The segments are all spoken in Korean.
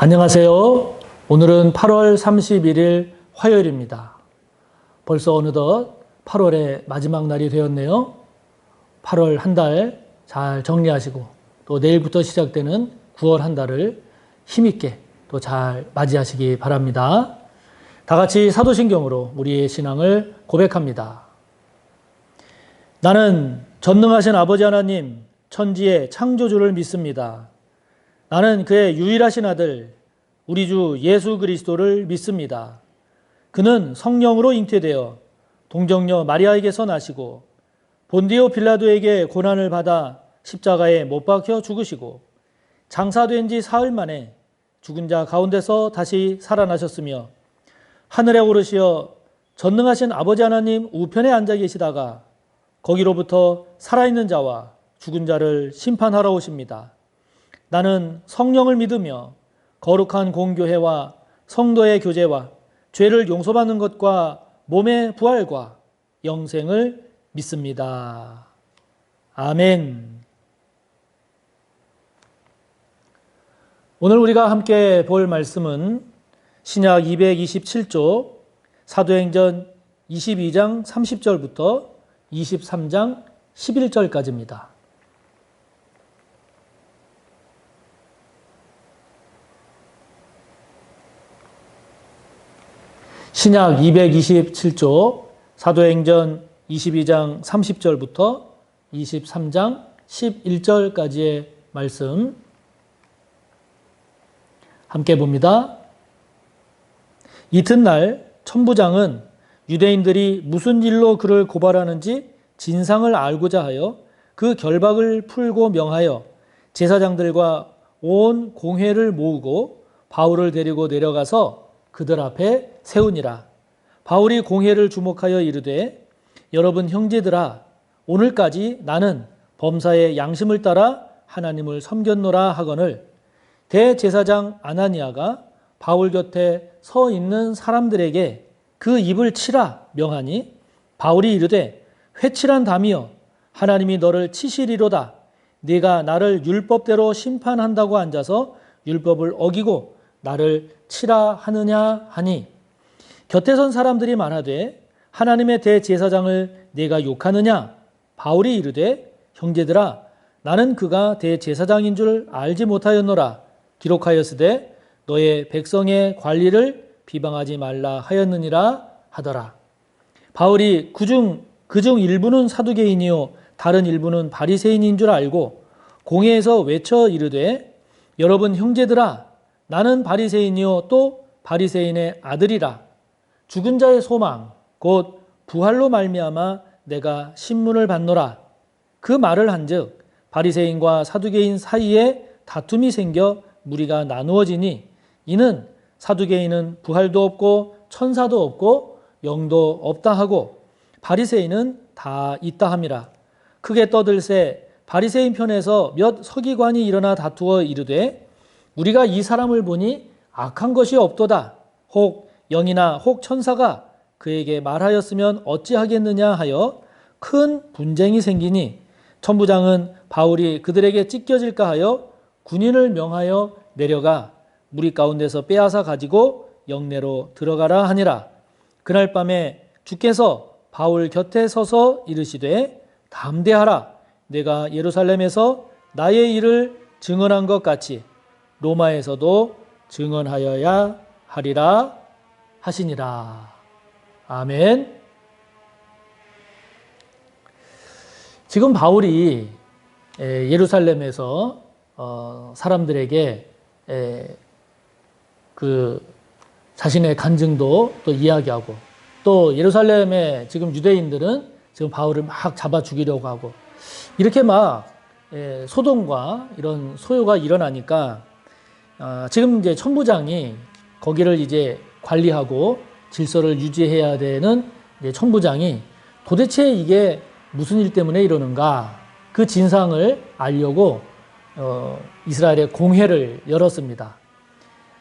안녕하세요. 오늘은 8월 31일 화요일입니다. 벌써 어느덧 8월의 마지막 날이 되었네요. 8월 한 달 잘 정리하시고 또 내일부터 시작되는 9월 한 달을 힘있게 또 잘 맞이하시기 바랍니다. 다 같이 사도신경으로 우리의 신앙을 고백합니다. 나는 전능하신 아버지 하나님, 천지의 창조주를 믿습니다. 나는 그의 유일하신 아들, 우리 주 예수 그리스도를 믿습니다. 그는 성령으로 잉태되어 동정녀 마리아에게서 나시고 본디오 빌라도에게 고난을 받아 십자가에 못 박혀 죽으시고 장사된 지 사흘 만에 죽은 자 가운데서 다시 살아나셨으며 하늘에 오르시어 전능하신 아버지 하나님 우편에 앉아 계시다가 거기로부터 살아있는 자와 죽은 자를 심판하러 오십니다. 나는 성령을 믿으며 거룩한 공교회와 성도의 교제와 죄를 용서받는 것과 몸의 부활과 영생을 믿습니다. 아멘. 오늘 우리가 함께 볼 말씀은 신약 227조 사도행전 22장 30절부터 23장 11절까지입니다. 신약 227조 사도행전 22장 30절부터 23장 11절까지의 말씀 함께 봅니다. 이튿날 천부장은 유대인들이 무슨 일로 그를 고발하는지 진상을 알고자 하여 그 결박을 풀고 명하여 제사장들과 온 공회를 모으고 바울을 데리고 내려가서 그들 앞에 세우니라. 바울이 공회를 주목하여 이르되 여러분 형제들아, 오늘까지 나는 범사의 양심을 따라 하나님을 섬겼노라 하거늘 대제사장 아나니아가 바울 곁에 서 있는 사람들에게 그 입을 치라 명하니 바울이 이르되 회칠한 담이여 하나님이 너를 치시리로다. 네가 나를 율법대로 심판한다고 앉아서 율법을 어기고 나를 치라 하느냐 하니 곁에 선 사람들이 말하되 하나님의 대제사장을 네가 욕하느냐? 바울이 이르되 형제들아, 나는 그가 대제사장인 줄 알지 못하였노라. 기록하였으되 너의 백성의 관리를 비방하지 말라 하였느니라 하더라. 바울이 그중 일부는 사두개인이요 다른 일부는 바리새인인 줄 알고 공회에서 외쳐 이르되 여러분 형제들아, 나는 바리새인이요 또 바리새인의 아들이라. 죽은 자의 소망 곧 부활로 말미암아 내가 신문을 받노라. 그 말을 한즉 바리새인과 사두개인 사이에 다툼이 생겨 무리가 나누어지니 이는 사두개인은 부활도 없고 천사도 없고 영도 없다 하고 바리새인은 다 있다 함이라. 크게 떠들세 바리새인 편에서 몇 서기관이 일어나 다투어 이르되 우리가 이 사람을 보니 악한 것이 없도다. 혹 영이나 혹 천사가 그에게 말하였으면 어찌하겠느냐 하여 큰 분쟁이 생기니 천부장은 바울이 그들에게 찢겨질까 하여 군인을 명하여 내려가 무리 가운데서 빼앗아 가지고 영내로 들어가라 하니라. 그날 밤에 주께서 바울 곁에 서서 이르시되 담대하라. 내가 예루살렘에서 나의 일을 증언한 것 같이 로마에서도 증언하여야 하리라 하시니라. 아멘. 지금 바울이 예루살렘에서 사람들에게 그 자신의 간증도 또 이야기하고 또 예루살렘의 지금 유대인들은 지금 바울을 막 잡아 죽이려고 하고 이렇게 막 소동과 이런 소요가 일어나니까 지금 이제 천부장이 거기를 이제 관리하고 질서를 유지해야 되는 이제 천부장이 도대체 이게 무슨 일 때문에 이러는가 그 진상을 알려고 이스라엘의 공회를 열었습니다.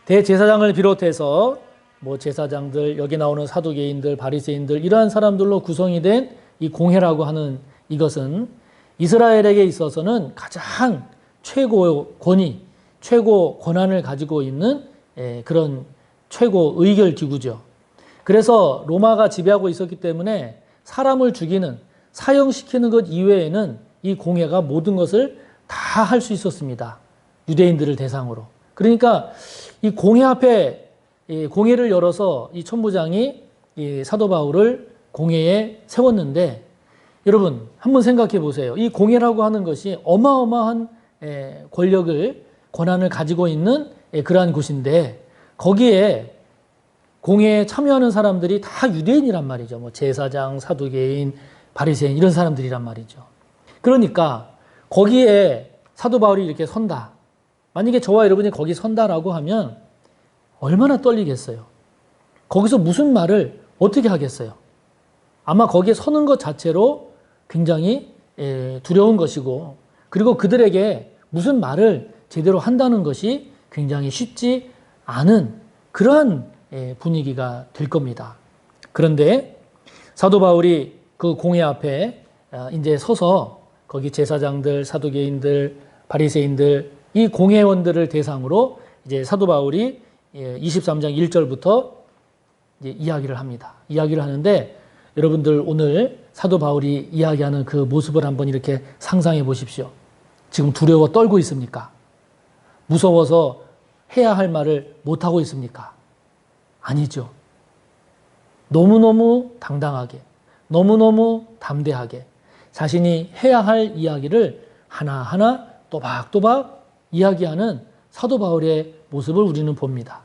대제사장을 비롯해서 뭐 제사장들, 여기 나오는 사두개인들, 바리새인들 이러한 사람들로 구성이 된 이 공회라고 하는 이것은 이스라엘에게 있어서는 가장 최고의 권위, 최고 권한을 가지고 있는 그런 최고 의결 기구죠. 그래서 로마가 지배하고 있었기 때문에 사람을 죽이는, 사형시키는 것 이외에는 이 공회가 모든 것을 다 할 수 있었습니다. 유대인들을 대상으로. 그러니까 이 공회 앞에 공회를 열어서 이 천부장이 이 사도 바울을 공회에 세웠는데, 여러분 한번 생각해 보세요. 이 공회라고 하는 것이 어마어마한 권력을, 권한을 가지고 있는 그러한 곳인데, 거기에 공회에 참여하는 사람들이 다 유대인이란 말이죠. 뭐 제사장, 사두개인, 바리새인 이런 사람들이란 말이죠. 그러니까 거기에 사도 바울이 이렇게 선다. 만약에 저와 여러분이 거기 선다라고 하면 얼마나 떨리겠어요. 거기서 무슨 말을 어떻게 하겠어요. 아마 거기에 서는 것 자체로 굉장히 두려운 것이고, 그리고 그들에게 무슨 말을 제대로 한다는 것이 굉장히 쉽지 않은 그러한 분위기가 될 겁니다. 그런데 사도 바울이 그 공회 앞에 이제 서서 거기 제사장들, 사두개인들, 바리새인들, 이 공회원들을 대상으로 이제 사도 바울이 23장 1절부터 이제 이야기를 합니다. 이야기를 하는데, 여러분들 오늘 사도 바울이 이야기하는 그 모습을 한번 이렇게 상상해 보십시오. 지금 두려워 떨고 있습니까? 무서워서 해야 할 말을 못하고 있습니까? 아니죠. 너무너무 당당하게, 너무너무 담대하게 자신이 해야 할 이야기를 하나하나 또박또박 이야기하는 사도 바울의 모습을 우리는 봅니다.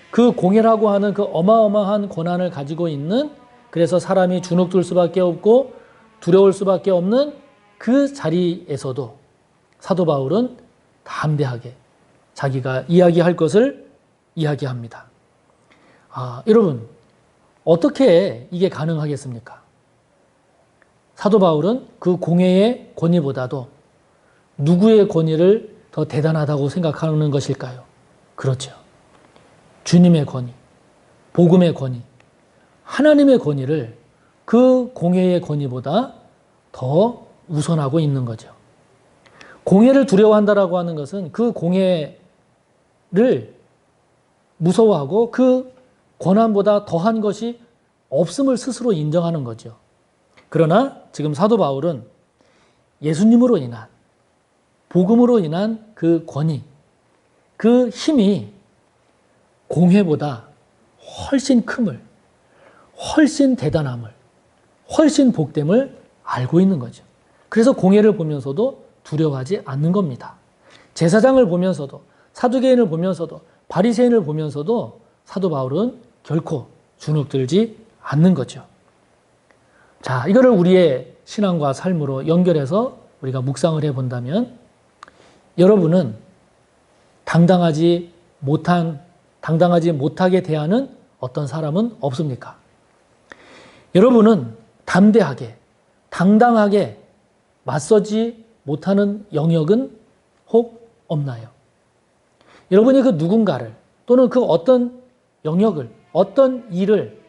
그 공회라고 하는 그 어마어마한 권한을 가지고 있는, 그래서 사람이 주눅들 수밖에 없고 두려울 수밖에 없는 그 자리에서도 사도 바울은 담대하게 자기가 이야기할 것을 이야기합니다. 여러분, 어떻게 이게 가능하겠습니까? 사도 바울은 그 공회의 권위보다도 누구의 권위를 더 대단하다고 생각하는 것일까요? 그렇죠. 주님의 권위, 복음의 권위, 하나님의 권위를 그 공회의 권위보다 더 우선하고 있는 거죠. 공회를 두려워한다라고 하는 것은 그 공회를 무서워하고 그 권한보다 더한 것이 없음을 스스로 인정하는 거죠. 그러나 지금 사도 바울은 예수님으로 인한, 복음으로 인한 그 권위, 그 힘이 공회보다 훨씬 큼을, 훨씬 대단함을, 훨씬 복됨을 알고 있는 거죠. 그래서 공회를 보면서도 두려워하지 않는 겁니다. 제사장을 보면서도, 사두개인을 보면서도, 바리새인을 보면서도 사도 바울은 결코 주눅들지 않는 거죠. 자, 이거를 우리의 신앙과 삶으로 연결해서 우리가 묵상을 해본다면, 여러분은 당당하지 못하게 대하는 어떤 사람은 없습니까? 여러분은 담대하게, 당당하게 맞서지 못하는 영역은 혹 없나요? 여러분이 그 누군가를, 또는 그 어떤 영역을, 어떤 일을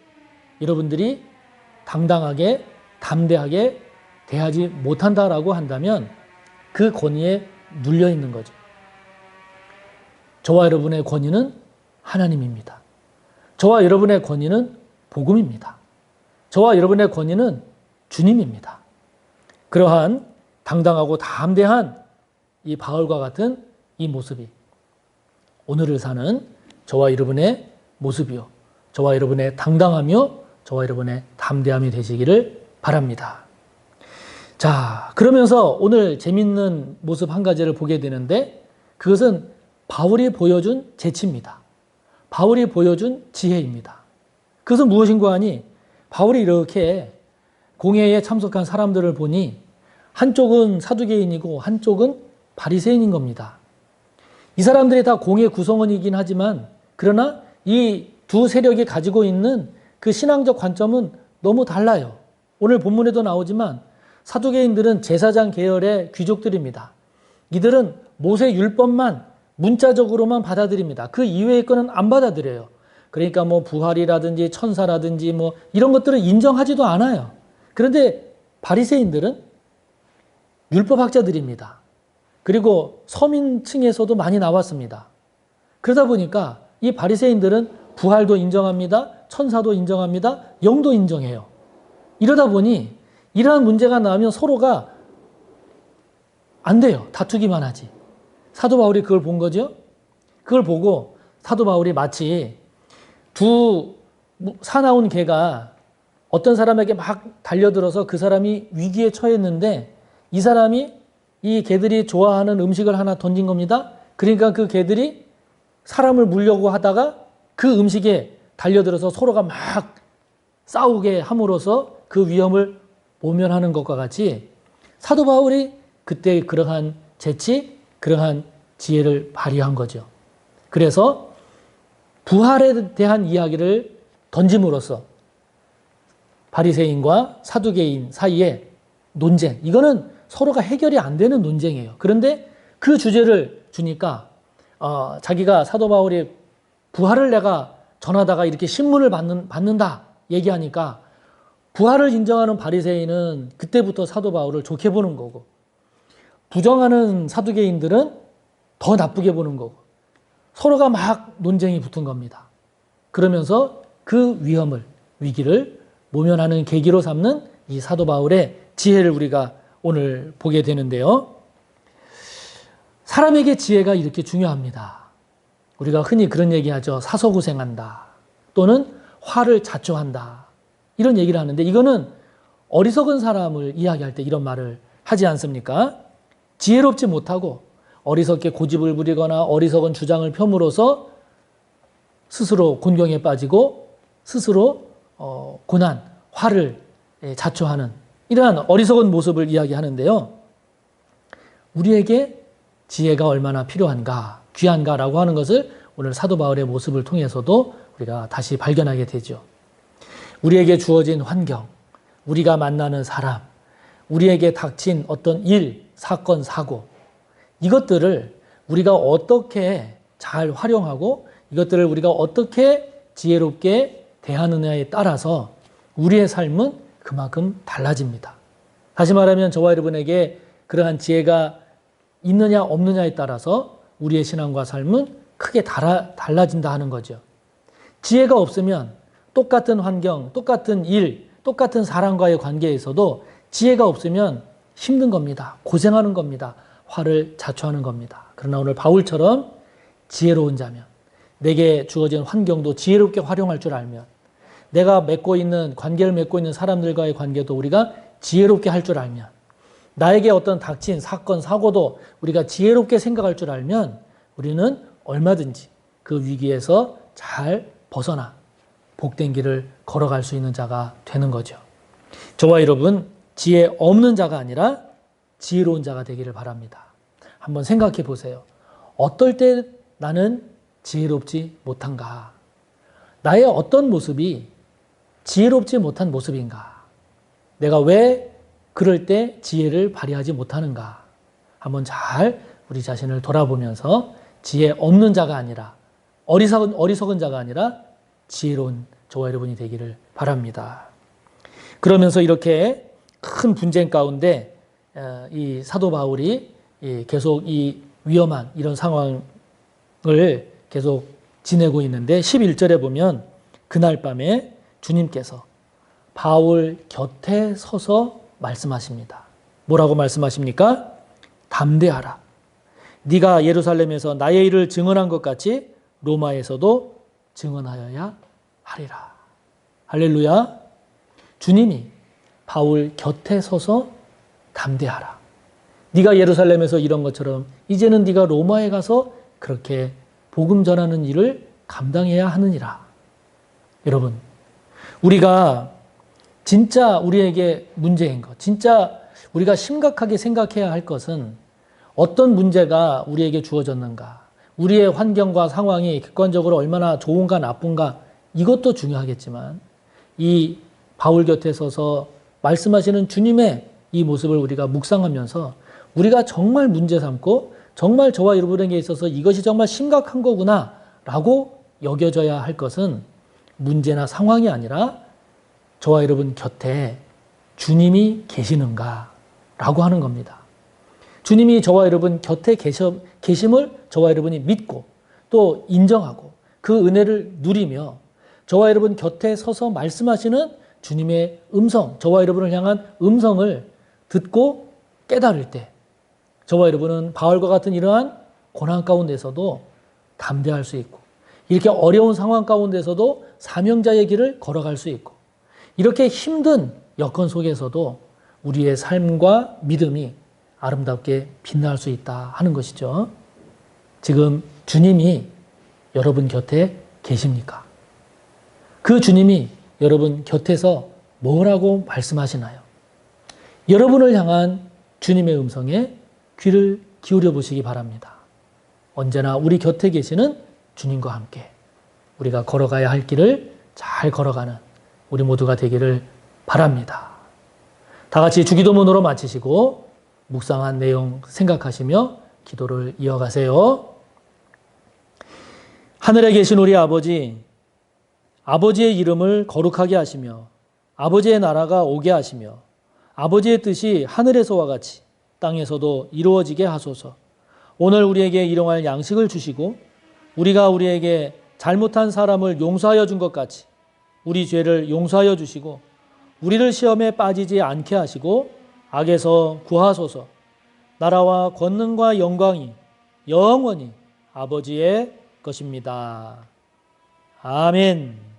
여러분들이 당당하게, 담대하게 대하지 못한다라고 한다면 그 권위에 눌려 있는 거죠. 저와 여러분의 권위는 하나님입니다. 저와 여러분의 권위는 복음입니다. 저와 여러분의 권위는 주님입니다. 그러한 당당하고 담대한 이 바울과 같은 이 모습이 오늘을 사는 저와 여러분의 모습이요, 저와 여러분의 당당하며 저와 여러분의 담대함이 되시기를 바랍니다. 자, 그러면서 오늘 재밌는 모습 한 가지를 보게 되는데, 그것은 바울이 보여준 재치입니다. 바울이 보여준 지혜입니다. 그것은 무엇인가 하니, 바울이 이렇게 공회에 참석한 사람들을 보니 한쪽은 사두개인이고 한쪽은 바리새인인 겁니다. 이 사람들이 다 공회 구성원이긴 하지만, 그러나 이 두 세력이 가지고 있는 그 신앙적 관점은 너무 달라요. 오늘 본문에도 나오지만 사두개인들은 제사장 계열의 귀족들입니다. 이들은 모세 율법만 문자적으로만 받아들입니다. 그 이외의 거는 안 받아들여요. 그러니까 뭐 부활이라든지 천사라든지 뭐 이런 것들을 인정하지도 않아요. 그런데 바리새인들은 율법학자들입니다. 그리고 서민층에서도 많이 나왔습니다. 그러다 보니까 이 바리새인들은 부활도 인정합니다. 천사도 인정합니다. 영도 인정해요. 이러다 보니 이러한 문제가 나오면 서로가 안 돼요. 다투기만 하지. 사도 바울이 그걸 본 거죠. 그걸 보고 사도 바울이 마치 두 사나운 개가 어떤 사람에게 막 달려들어서 그 사람이 위기에 처했는데 이 사람이 이 개들이 좋아하는 음식을 하나 던진 겁니다. 그러니까 그 개들이 사람을 물려고 하다가 그 음식에 달려들어서 서로가 막 싸우게 함으로써 그 위험을 모면하는 것과 같이 사도 바울이 그때 그러한 재치, 그러한 지혜를 발휘한 거죠. 그래서 부활에 대한 이야기를 던짐으로써 바리새인과 사두개인 사이에 논쟁, 이거는 서로가 해결이 안 되는 논쟁이에요. 그런데 그 주제를 주니까 자기가 사도 바울이 부활을 내가 전하다가 이렇게 신문을 받는다 얘기하니까 부활을 인정하는 바리새인은 그때부터 사도 바울을 좋게 보는 거고 부정하는 사두개인들은 더 나쁘게 보는 거고 서로가 막 논쟁이 붙은 겁니다. 그러면서 그 위기를 모면하는 계기로 삼는 이 사도 바울의 지혜를 우리가 오늘 보게 되는데요. 사람에게 지혜가 이렇게 중요합니다. 우리가 흔히 그런 얘기하죠. 사서고생한다. 또는 화를 자초한다. 이런 얘기를 하는데 이거는 어리석은 사람을 이야기할 때 이런 말을 하지 않습니까? 지혜롭지 못하고 어리석게 고집을 부리거나 어리석은 주장을 펴므로써 스스로 곤경에 빠지고 스스로 고난, 화를 자초하는 이러한 어리석은 모습을 이야기하는데요. 우리에게 지혜가 얼마나 필요한가, 귀한가라고 하는 것을 오늘 사도 바울의 모습을 통해서도 우리가 다시 발견하게 되죠. 우리에게 주어진 환경, 우리가 만나는 사람, 우리에게 닥친 어떤 일, 사건, 사고 이것들을 우리가 어떻게 잘 활용하고 이것들을 우리가 어떻게 지혜롭게 대하느냐에 따라서 우리의 삶은 그만큼 달라집니다. 다시 말하면 저와 여러분에게 그러한 지혜가 있느냐 없느냐에 따라서 우리의 신앙과 삶은 크게 달라진다 하는 거죠. 지혜가 없으면 똑같은 환경, 똑같은 일, 똑같은 사람과의 관계에서도 지혜가 없으면 힘든 겁니다. 고생하는 겁니다. 화를 자초하는 겁니다. 그러나 오늘 바울처럼 지혜로운 자면 내게 주어진 환경도 지혜롭게 활용할 줄 알면 내가 관계를 맺고 있는 사람들과의 관계도 우리가 지혜롭게 할 줄 알면 나에게 어떤 닥친 사건, 사고도 우리가 지혜롭게 생각할 줄 알면 우리는 얼마든지 그 위기에서 잘 벗어나 복된 길을 걸어갈 수 있는 자가 되는 거죠. 저와 여러분, 지혜 없는 자가 아니라 지혜로운 자가 되기를 바랍니다. 한번 생각해 보세요. 어떨 때 나는 지혜롭지 못한가? 나의 어떤 모습이 지혜롭지 못한 모습인가? 내가 왜 그럴 때 지혜를 발휘하지 못하는가? 한번 잘 우리 자신을 돌아보면서 지혜 없는 자가 아니라 어리석은 자가 아니라 지혜로운 저와 여러분이 되기를 바랍니다. 그러면서 이렇게 큰 분쟁 가운데 이 사도 바울이 계속 이 위험한 이런 상황을 계속 지내고 있는데 11절에 보면 그날 밤에 주님께서 바울 곁에 서서 말씀하십니다. 뭐라고 말씀하십니까? 담대하라. 네가 예루살렘에서 나의 일을 증언한 것 같이 로마에서도 증언하여야 하리라. 할렐루야. 주님이 바울 곁에 서서 담대하라. 네가 예루살렘에서 이런 것처럼 이제는 네가 로마에 가서 그렇게 복음 전하는 일을 감당해야 하느니라. 여러분, 우리가 진짜 우리에게 문제인 것, 진짜 우리가 심각하게 생각해야 할 것은 어떤 문제가 우리에게 주어졌는가, 우리의 환경과 상황이 객관적으로 얼마나 좋은가 나쁜가 이것도 중요하겠지만 이 바울 곁에 서서 말씀하시는 주님의 이 모습을 우리가 묵상하면서 우리가 정말 문제 삼고 정말 저와 여러분에게 있어서 이것이 정말 심각한 거구나 라고 여겨져야 할 것은 문제나 상황이 아니라 저와 여러분 곁에 주님이 계시는가 라고 하는 겁니다. 주님이 저와 여러분 곁에 계심을 저와 여러분이 믿고 또 인정하고 그 은혜를 누리며 저와 여러분 곁에 서서 말씀하시는 주님의 음성, 저와 여러분을 향한 음성을 듣고 깨달을 때 저와 여러분은 바울과 같은 이러한 고난 가운데서도 담대할 수 있고 이렇게 어려운 상황 가운데서도 사명자의 길을 걸어갈 수 있고 이렇게 힘든 여건 속에서도 우리의 삶과 믿음이 아름답게 빛날 수 있다 하는 것이죠. 지금 주님이 여러분 곁에 계십니까? 그 주님이 여러분 곁에서 뭐라고 말씀하시나요? 여러분을 향한 주님의 음성에 귀를 기울여 보시기 바랍니다. 언제나 우리 곁에 계시는 주님과 함께 우리가 걸어가야 할 길을 잘 걸어가는 우리 모두가 되기를 바랍니다. 다 같이 주기도문으로 마치시고 묵상한 내용 생각하시며 기도를 이어가세요. 하늘에 계신 우리 아버지, 아버지의 이름을 거룩하게 하시며 아버지의 나라가 오게 하시며 아버지의 뜻이 하늘에서와 같이 땅에서도 이루어지게 하소서. 오늘 우리에게 일용할 양식을 주시고 우리가 우리에게 잘못한 사람을 용서하여 준 것 같이 우리 죄를 용서하여 주시고 우리를 시험에 빠지지 않게 하시고 악에서 구하소서. 나라와 권능과 영광이 영원히 아버지의 것입니다. 아멘.